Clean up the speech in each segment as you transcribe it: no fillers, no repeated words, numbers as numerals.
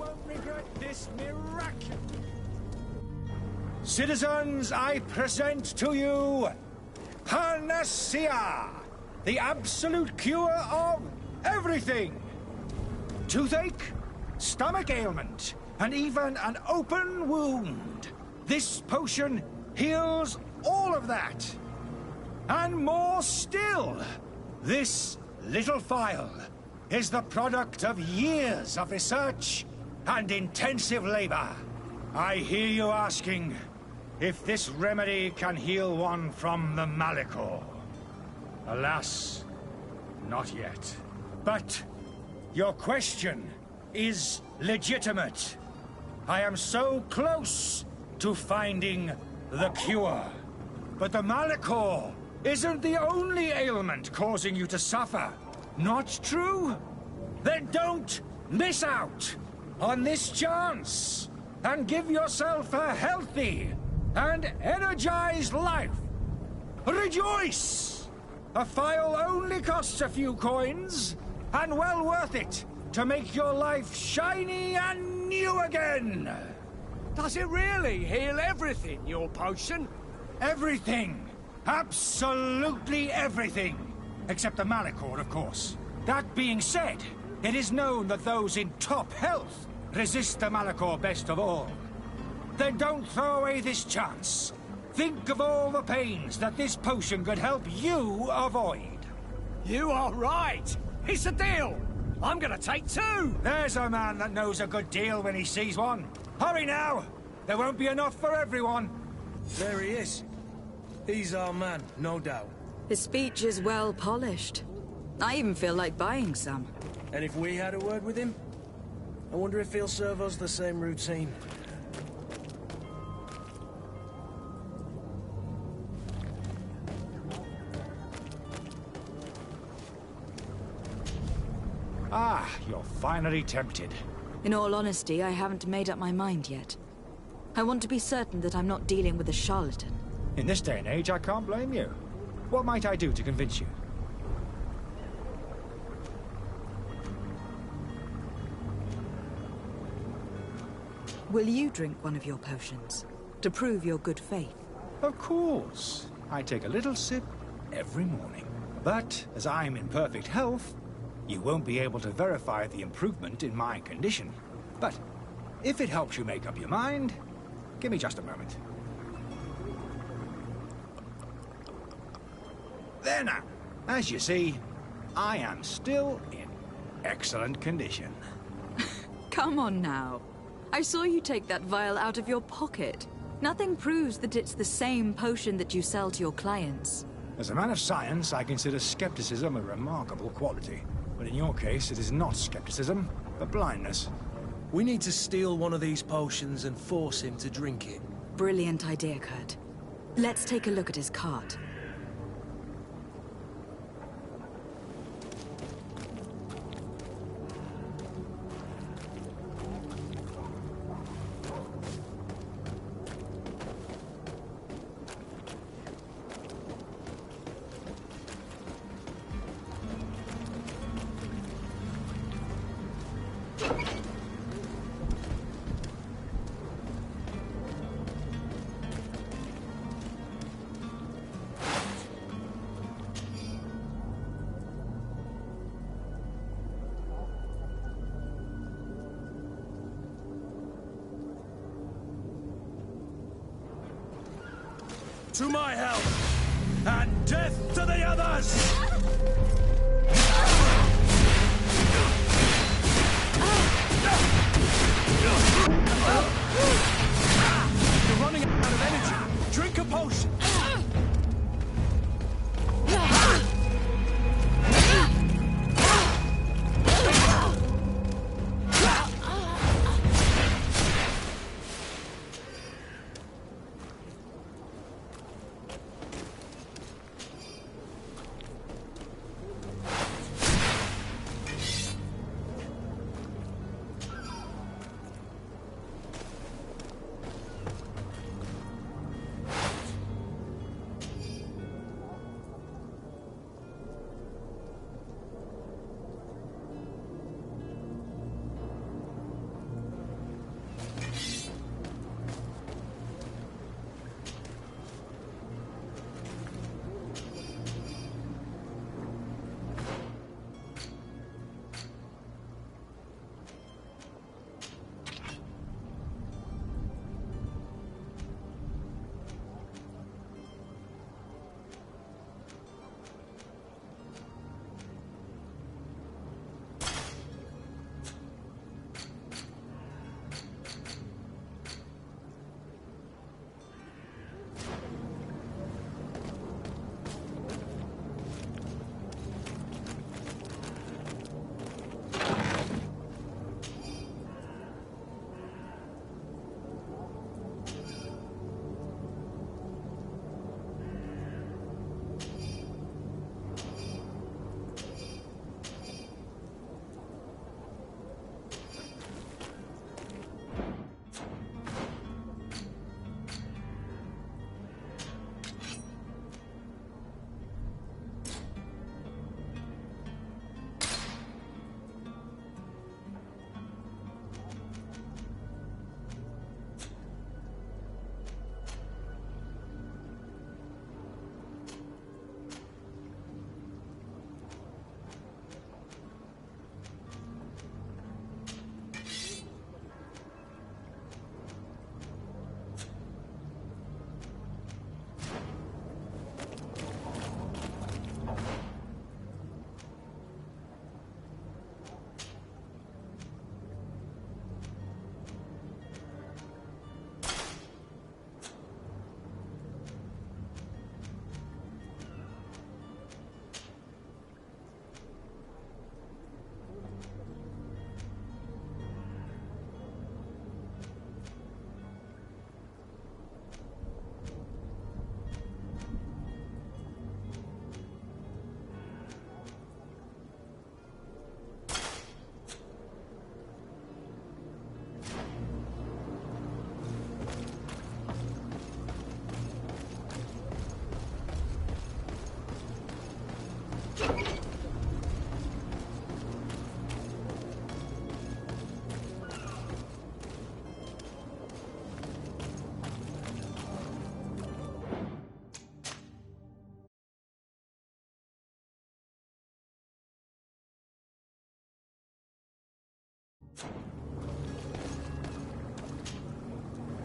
won't regret this miracle. Citizens, I present to you Panacea, the absolute cure of everything. Toothache, stomach ailment, and even an open wound. This potion heals all of that. And more still. This little phial is the product of years of research and intensive labor. I hear you asking if this remedy can heal one from the Malachor. Alas, not yet. But your question is legitimate. I am so close to finding the cure. But the Malachor isn't the only ailment causing you to suffer. Not true? Then don't miss out on this chance and give yourself a healthy and energized life. Rejoice! A phial only costs a few coins, and well worth it to make your life shiny and new again. Does it really heal everything, your potion? Everything. Absolutely everything. Except the Malachor, of course. That being said, it is known that those in top health resist the Malachor best of all. Then don't throw away this chance. Think of all the pains that this potion could help you avoid. You are right. It's a deal. I'm gonna take two. There's a man that knows a good deal when he sees one. Hurry now. There won't be enough for everyone. There he is. He's our man, no doubt. His speech is well polished. I even feel like buying some. And if we had a word with him? I wonder if he'll serve us the same routine. Ah, you're finally tempted. In all honesty, I haven't made up my mind yet. I want to be certain that I'm not dealing with a charlatan. In this day and age, I can't blame you. What might I do to convince you? Will you drink one of your potions, to prove your good faith? Of course. I take a little sip every morning. But, as I'm in perfect health, you won't be able to verify the improvement in my condition. But, if it helps you make up your mind, give me just a moment. There now. As you see, I am still in excellent condition. Come on now. I saw you take that vial out of your pocket. Nothing proves that it's the same potion that you sell to your clients. As a man of science, I consider skepticism a remarkable quality. But in your case, it is not skepticism, but blindness. We need to steal one of these potions and force him to drink it. Brilliant idea, Kurt. Let's take a look at his cart. To my help, and death to the others! You're running out of energy. Drink a potion.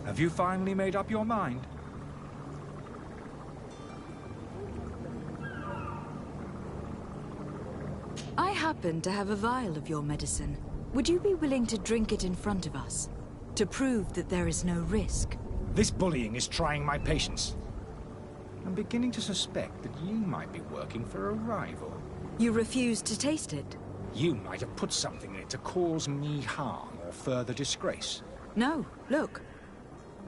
Have you finally made up your mind? I happen to have a vial of your medicine. Would you be willing to drink it in front of us? To prove that there is no risk? This bullying is trying my patience. I'm beginning to suspect that you might be working for a rival. You refuse to taste it? You might have put something in it to cause me harm or further disgrace. No, look.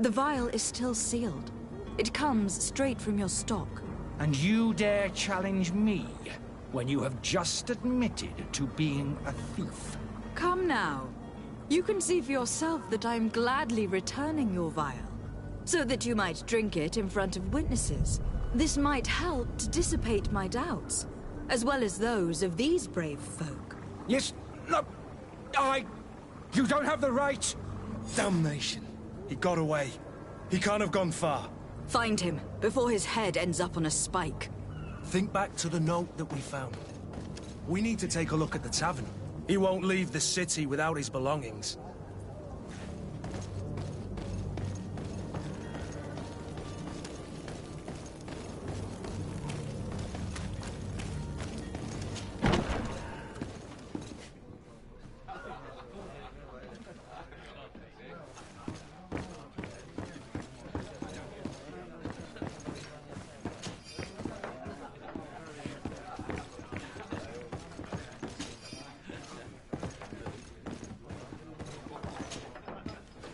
The vial is still sealed. It comes straight from your stock. And you dare challenge me when you have just admitted to being a thief? Come now. You can see for yourself that I'm gladly returning your vial, so that you might drink it in front of witnesses. This might help to dissipate my doubts, as well as those of these brave folk. Yes, no, You don't have the right! Damnation. He got away. He can't have gone far. Find him, before his head ends up on a spike. Think back to the note that we found. We need to take a look at the tavern. He won't leave the city without his belongings.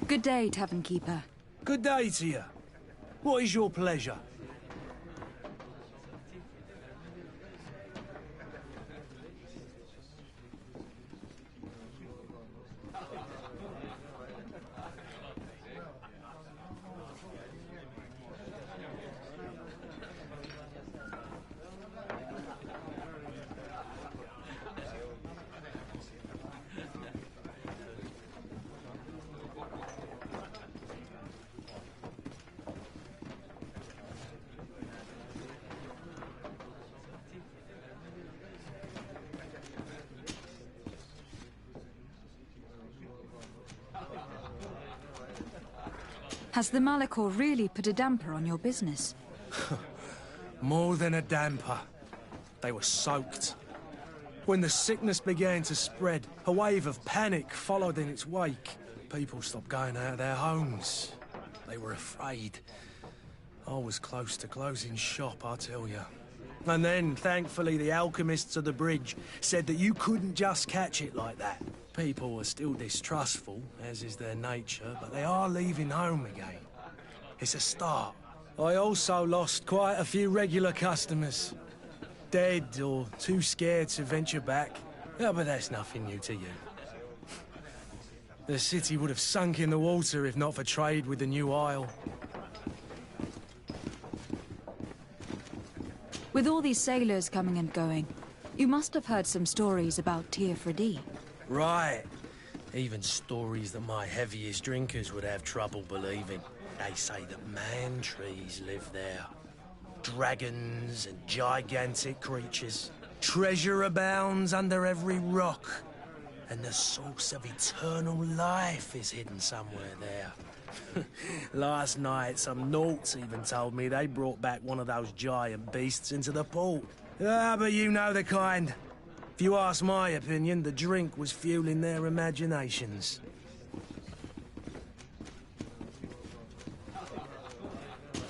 Good day, Tavern Keeper. Good day to you. What is your pleasure? Has the Malachor really put a damper on your business? More than a damper. They were soaked. When the sickness began to spread, a wave of panic followed in its wake. People stopped going out of their homes. They were afraid. I was close to closing shop, I tell you. And then, thankfully, the alchemists of the bridge said that you couldn't just catch it like that. People are still distrustful, as is their nature, but they are leaving home again. It's a start. I also lost quite a few regular customers. Dead or too scared to venture back. Yeah, but that's nothing new to you. The city would have sunk in the water if not for trade with the New Isle. With all these sailors coming and going, you must have heard some stories about Teofredi. Right. Even stories that my heaviest drinkers would have trouble believing. They say that man-trees live there. Dragons and gigantic creatures. Treasure abounds under every rock. And the source of eternal life is hidden somewhere there. Last night, some Nauts even told me they brought back one of those giant beasts into the port. Ah, but you know the kind. If you ask my opinion, the drink was fueling their imaginations.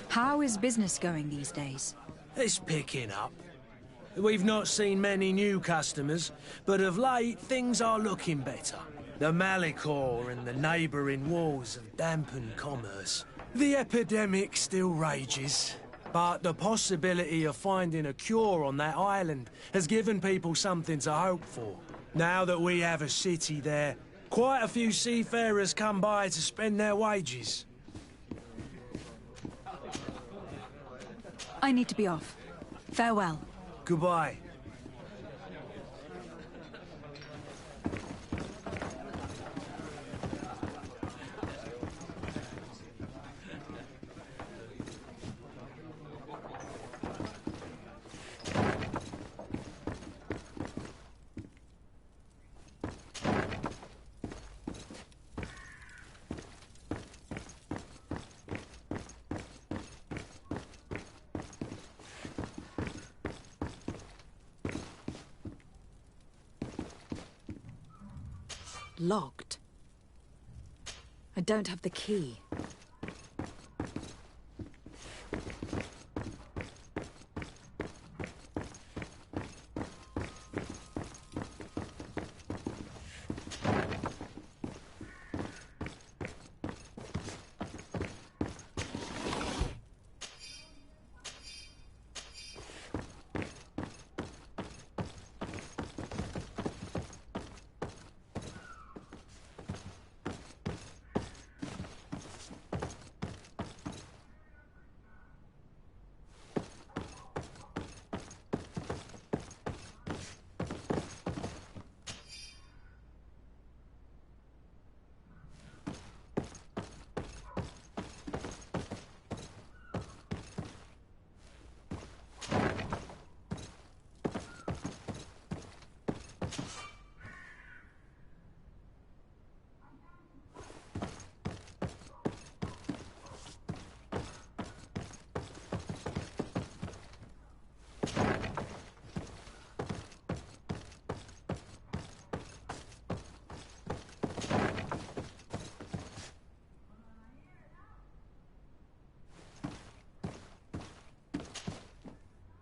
How is business going these days? It's picking up. We've not seen many new customers, but of late, things are looking better. The Malachor and the neighbouring wars have dampened commerce. The epidemic still rages, but the possibility of finding a cure on that island has given people something to hope for. Now that we have a city there, quite a few seafarers come by to spend their wages. I need to be off. Farewell. Goodbye. locked. I don't have the key.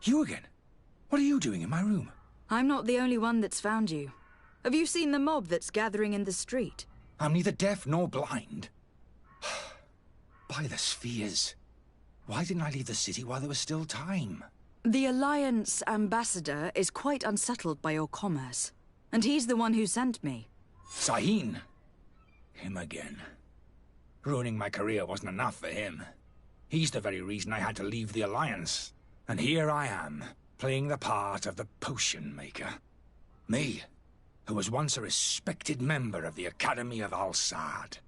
You again? What are you doing in my room? I'm not the only one that's found you. Have you seen the mob that's gathering in the street? I'm neither deaf nor blind. By the spheres. Why didn't I leave the city while there was still time? The Alliance ambassador is quite unsettled by your commerce. And he's the one who sent me. Sahin. Him again. Ruining my career wasn't enough for him. He's the very reason I had to leave the Alliance. And here I am, playing the part of the potion maker. Me, who was once a respected member of the Academy of Al-Sad.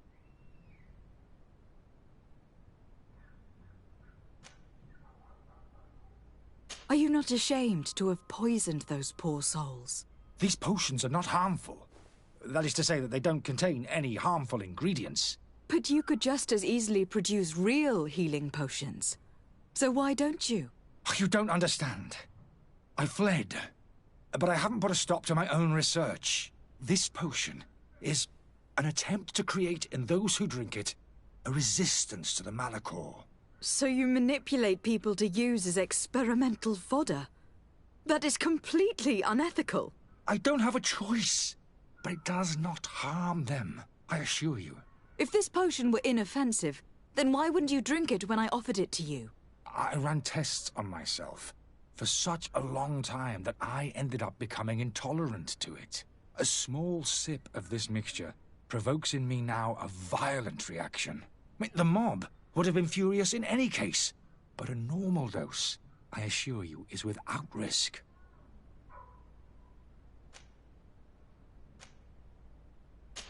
Are you not ashamed to have poisoned those poor souls? These potions are not harmful. That is to say that they don't contain any harmful ingredients. But you could just as easily produce real healing potions. So why don't you? You don't understand. I fled, but I haven't put a stop to my own research. This potion is an attempt to create in those who drink it a resistance to the Malachor. So you manipulate people to use as experimental fodder? That is completely unethical. I don't have a choice, but it does not harm them, I assure you. If this potion were inoffensive, then why wouldn't you drink it when I offered it to you? I ran tests on myself for such a long time that I ended up becoming intolerant to it. A small sip of this mixture provokes in me now a violent reaction. The mob would have been furious in any case, but a normal dose, I assure you, is without risk.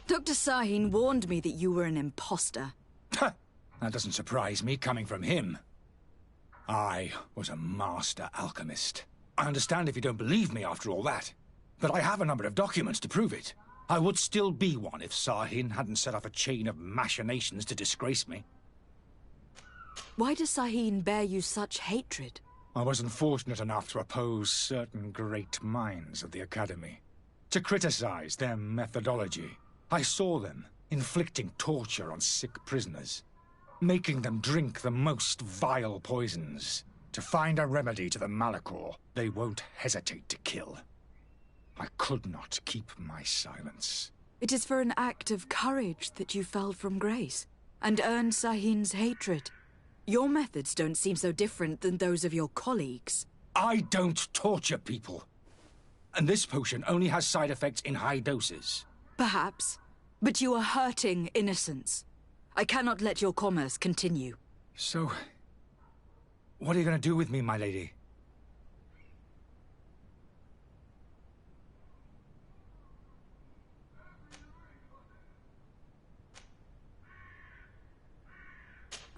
Dr. Sahin warned me that you were an imposter. That doesn't surprise me, coming from him. I was a master alchemist. I understand if you don't believe me after all that, but I have a number of documents to prove it. I would still be one if Sahin hadn't set off a chain of machinations to disgrace me. Why does Sahin bear you such hatred? I wasn't fortunate enough to oppose certain great minds of the Academy, to criticize their methodology. I saw them inflicting torture on sick prisoners, making them drink the most vile poisons. To find a remedy to the Malachor, they won't hesitate to kill. I could not keep my silence. It is for an act of courage that you fell from grace, and earned Sahin's hatred. Your methods don't seem so different than those of your colleagues. I don't torture people. And this potion only has side effects in high doses. Perhaps, but you are hurting innocents. I cannot let your commerce continue. So, what are you going to do with me, my lady?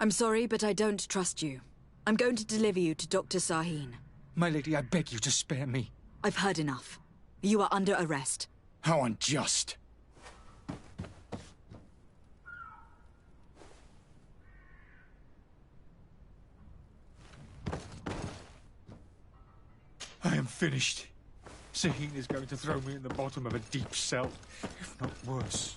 I'm sorry, but I don't trust you. I'm going to deliver you to Dr. Sahin. My lady, I beg you to spare me. I've heard enough. You are under arrest. How unjust. I am finished. Zaheen is going to throw me in the bottom of a deep cell, if not worse.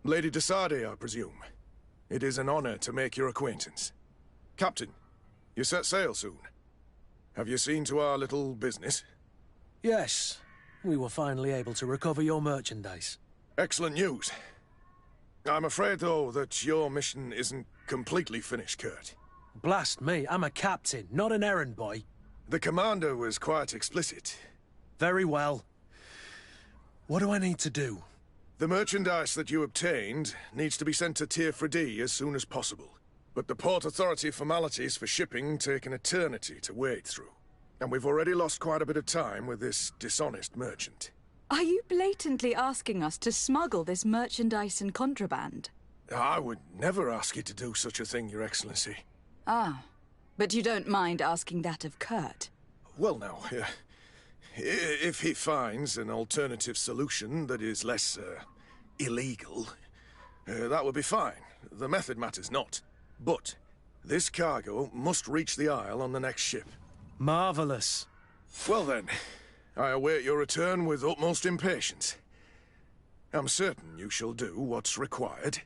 Lady de Sardet, I presume. It is an honor to make your acquaintance. Captain, you set sail soon. Have you seen to our little business? Yes. We were finally able to recover your merchandise. Excellent news. I'm afraid, though, that your mission isn't completely finished, Kurt. Blast me, I'm a captain, not an errand boy. The commander was quite explicit. Very well. What do I need to do? The merchandise that you obtained needs to be sent to Tier 4D as soon as possible. But the Port Authority formalities for shipping take an eternity to wade through. And we've already lost quite a bit of time with this dishonest merchant. Are you blatantly asking us to smuggle this merchandise and contraband? I would never ask you to do such a thing, Your Excellency. Ah, but you don't mind asking that of Kurt? Well, now, if he finds an alternative solution that is less, illegal, that would be fine. The method matters not. But this cargo must reach the Isle on the next ship. Marvelous. Well then, I await your return with utmost impatience. I'm certain you shall do what's required.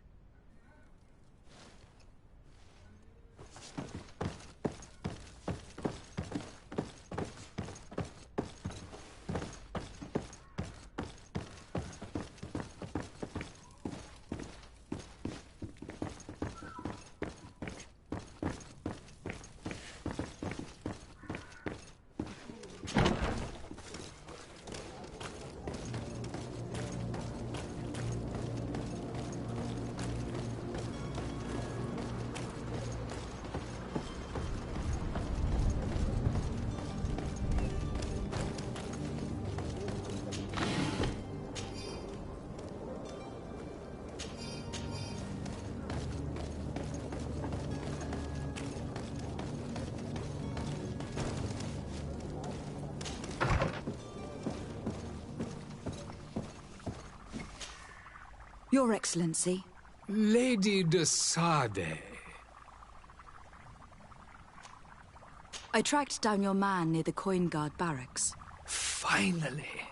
Your Excellency. Lady de Sade. I tracked down your man near the Coin Guard barracks. Finally.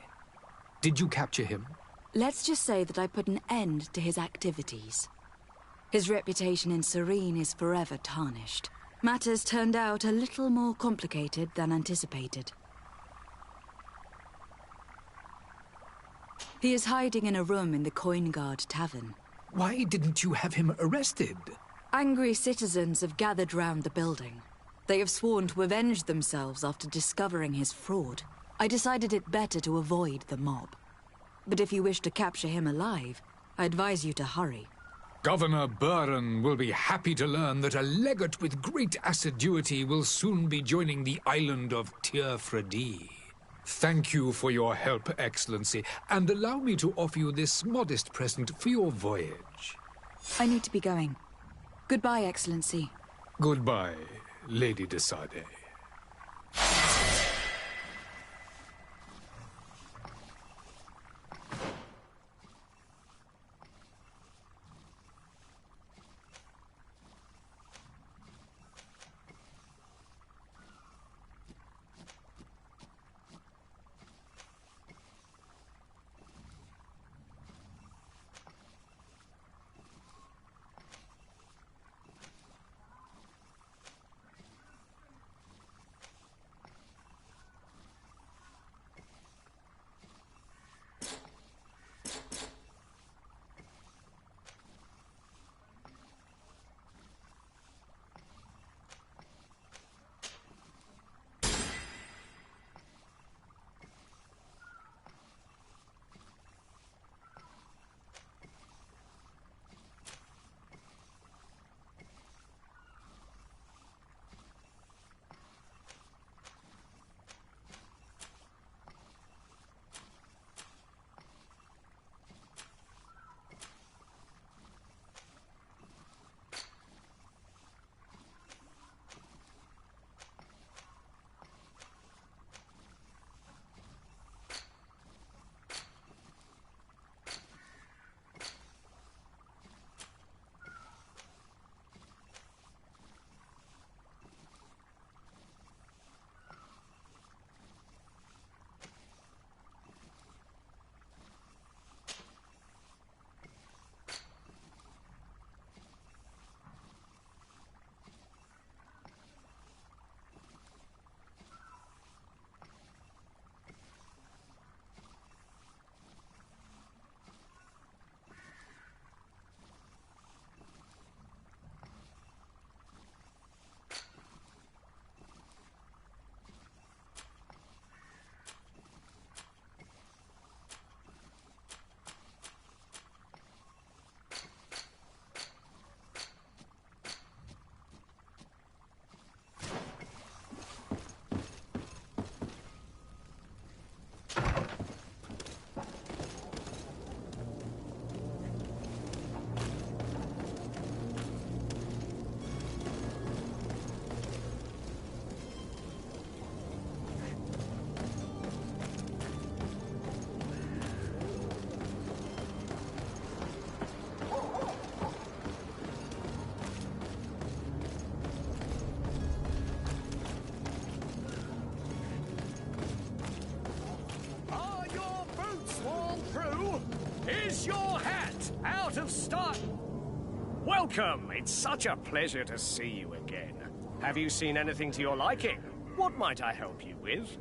Did you capture him? Let's just say that I put an end to his activities. His reputation in Serene is forever tarnished. Matters turned out a little more complicated than anticipated. He is hiding in a room in the Coin Guard Tavern. Why didn't you have him arrested? Angry citizens have gathered round the building. They have sworn to avenge themselves after discovering his fraud. I decided it better to avoid the mob. But if you wish to capture him alive, I advise you to hurry. Governor Buren will be happy to learn that a legate with great assiduity will soon be joining the island of Tierfredi. Thank you for your help, Excellency, and allow me to offer you this modest present for your voyage. I need to be going. Goodbye, Excellency. Goodbye, Lady de Sade. Is your hat out of stock? Welcome. It's such a pleasure to see you again. Have you seen anything to your liking? What might I help you with?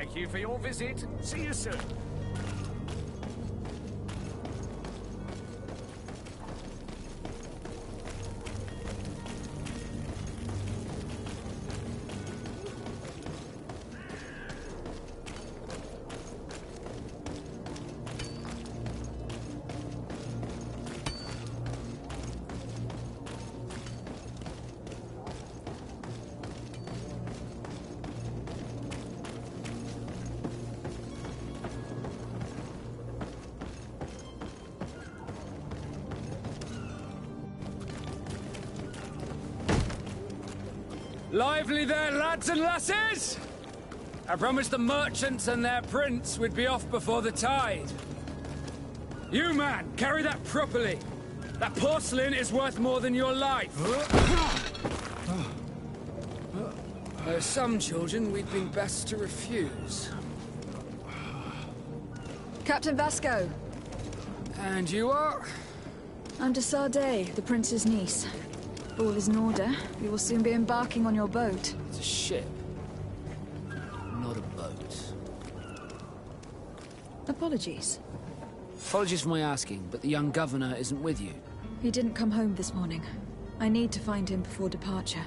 Thank you for your visit. See you soon. Lively there, lads and lasses! I promised the merchants and their prince we'd be off before the tide. You, man, carry that properly. That porcelain is worth more than your life. There are some children we'd been best to refuse. Captain Vasco. And you are? I'm de Sade, the prince's niece. If all is in order, we will soon be embarking on your boat. It's a ship, not a boat. Apologies. Apologies for my asking, but the young governor isn't with you. He didn't come home this morning. I need to find him before departure.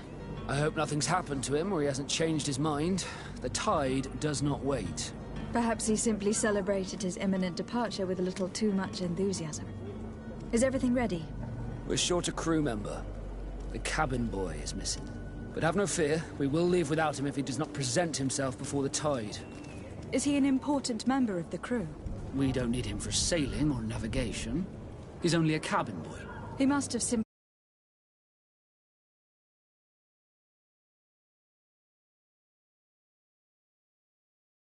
I hope nothing's happened to him or he hasn't changed his mind. The tide does not wait. Perhaps he simply celebrated his imminent departure with a little too much enthusiasm. Is everything ready? We're short a crew member. The cabin boy is missing. But have no fear, we will leave without him if he does not present himself before the tide. Is he an important member of the crew? We don't need him for sailing or navigation. He's only a cabin boy. He must have simply